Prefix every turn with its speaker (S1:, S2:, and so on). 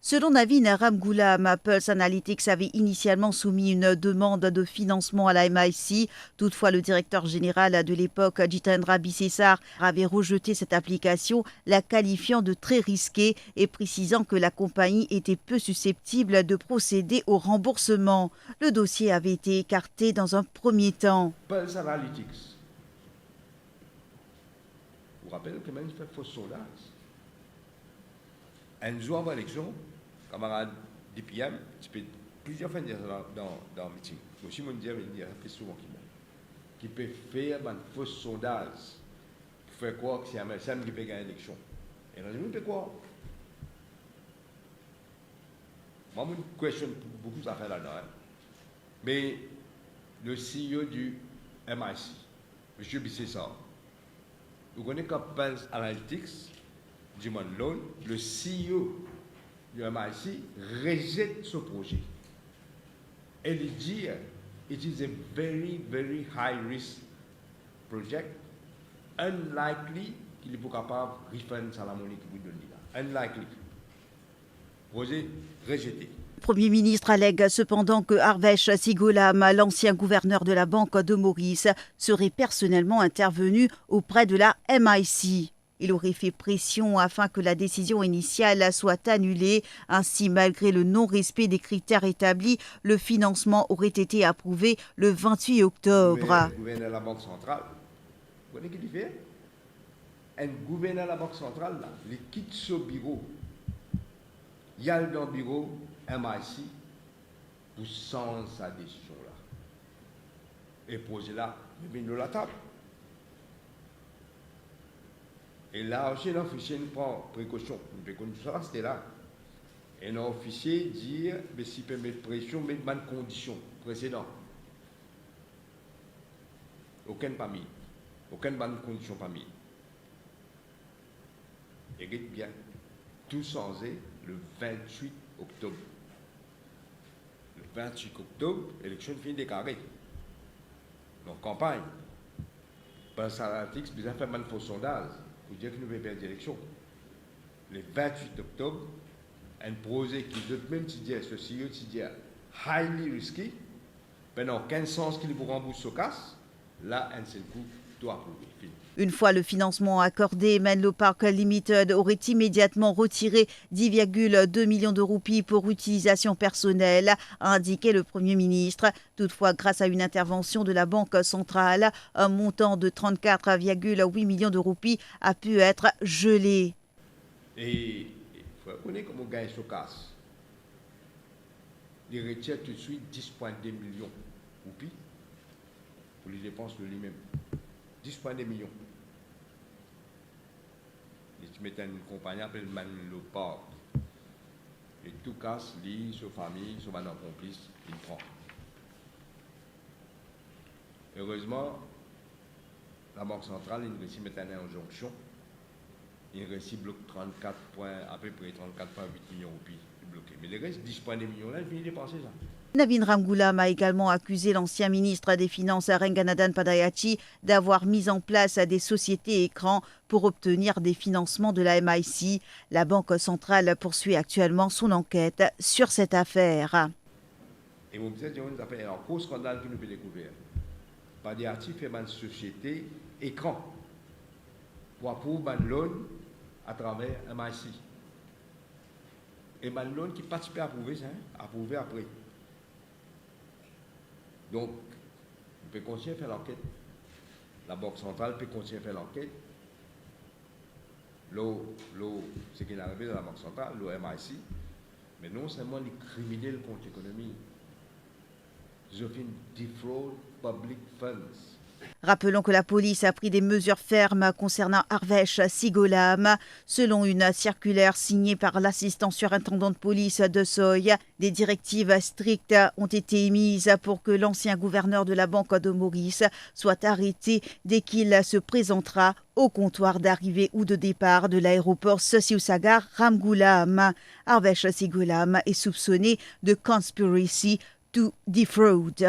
S1: Selon Navin Ramgoolam, Pulse Analytics avait initialement soumis une demande de financement à la MIC. Toutefois, le directeur général de l'époque, Jitendra Bisesar, avait rejeté cette application, la qualifiant de très risquée et précisant que la compagnie était peu susceptible de procéder au remboursement. Le dossier avait été écarté dans un premier temps.
S2: Pulse Analytics. Vous vous rappelez que même fait faux sondage. Un jour avant l'élection, camarade DPM, tu peux plusieurs fois dire dans le meeting. Aussi, mon dire, il fait souvent qui peut faire un faux sondage pour faire quoi que c'est un MSM qui peut gagner l'élection. Et on a dit, mais quoi? Moi, je me questionne beaucoup d'affaires là-dedans. Hein. Mais le CEO du MIC, M. Bissessar, vous connaissez qu'à Pulse Analytics, Jimon Loan, le CEO du MIC rejette ce projet. Et il dit, it is a very, very high risk project, unlikely qu'il est capable de refund la monnaie qu'il vous donne là. Unlikely. Projet rejeté.
S1: Le Premier ministre allègue cependant que Harvesh Sigolam, l'ancien gouverneur de la Banque de Maurice, serait personnellement intervenu auprès de la MIC. Il aurait fait pression afin que la décision initiale soit annulée. Ainsi, malgré le non-respect des critères établis, le financement aurait été approuvé le 28 octobre.
S2: Le gouverneur de la Banque centrale, vous connaissez ce qu'il fait? Un gouverneur de la Banque centrale, là, il quitte ce bureau. Il y a dans le bureau MIC pour sans sa décision là. Et poser là, il vient de la table. Et là, chez l'officier, il prend précaution. Ça, c'était là. Et l'officier dit, mais s'il peut mettre pression, mettre bonnes conditions précédentes. Aucune pas mis. Aucune bonne condition pas mis. Et bien, tout changé le 28 octobre. Le 28 octobre, l'élection finit déclarée. Donc, campagne. Pulse Analytics, vous avez fait un faux sondage pour dire que nous allons perdre l'élection. Le 28 octobre, un projet qui doit même dire, ceci, highly risky, pendant 15 sens qu'il vous rembourse ce casse, là, un seul coup, doit approuver.
S1: Une fois le financement accordé, Menlo Park Limited aurait immédiatement retiré 10,2 millions de roupies pour utilisation personnelle, a indiqué le Premier ministre. Toutefois, grâce à une intervention de la Banque centrale, un montant de 34,8 millions de roupies a pu être gelé.
S2: Et il faut reconnaître comment on gagne ce casse. Il retire tout de suite 10,2 millions de roupies pour les dépenses de lui-même. 10,2 millions. Et tu mets une compagnie appelée Menlo Park. Et tout casse, lui, sa famille, son complice, il prend. Heureusement, la Banque centrale, il réussit à mettre une injonction. Il réussit à bloquer à peu près 34,8 millions de roupies bloqués. Mais le reste, 10,2 millions là, il finit de dépenser ça.
S1: Navin Ramgoolam a également accusé l'ancien ministre des Finances Renganadan Padayachi d'avoir mis en place des sociétés écrans pour obtenir des financements de la MIC. La Banque centrale poursuit actuellement son enquête sur cette affaire.
S2: Et vous me dites, on a fait un gros scandale que nous avons découvert. Padayachi fait une société écran pour approuver un loan à travers MIC. Et un loan qui participe à approuver ça, approuvé après. Donc, on peut continuer à faire l'enquête. La Banque centrale peut continuer à faire l'enquête. Ce qui est arrivé dans la Banque centrale, le MIC, mais non seulement les criminels contre l'économie, ils ont fait une defraud public funds.
S1: Rappelons que la police a pris des mesures fermes concernant Harvesh Sigolam. Selon une circulaire signée par l'assistant surintendant de police de Soy, des directives strictes ont été émises pour que l'ancien gouverneur de la Banque de Maurice soit arrêté dès qu'il se présentera au comptoir d'arrivée ou de départ de l'aéroport Siusagar Ramgoolam. Harvesh Sigolam est soupçonné de conspiracy to defraud.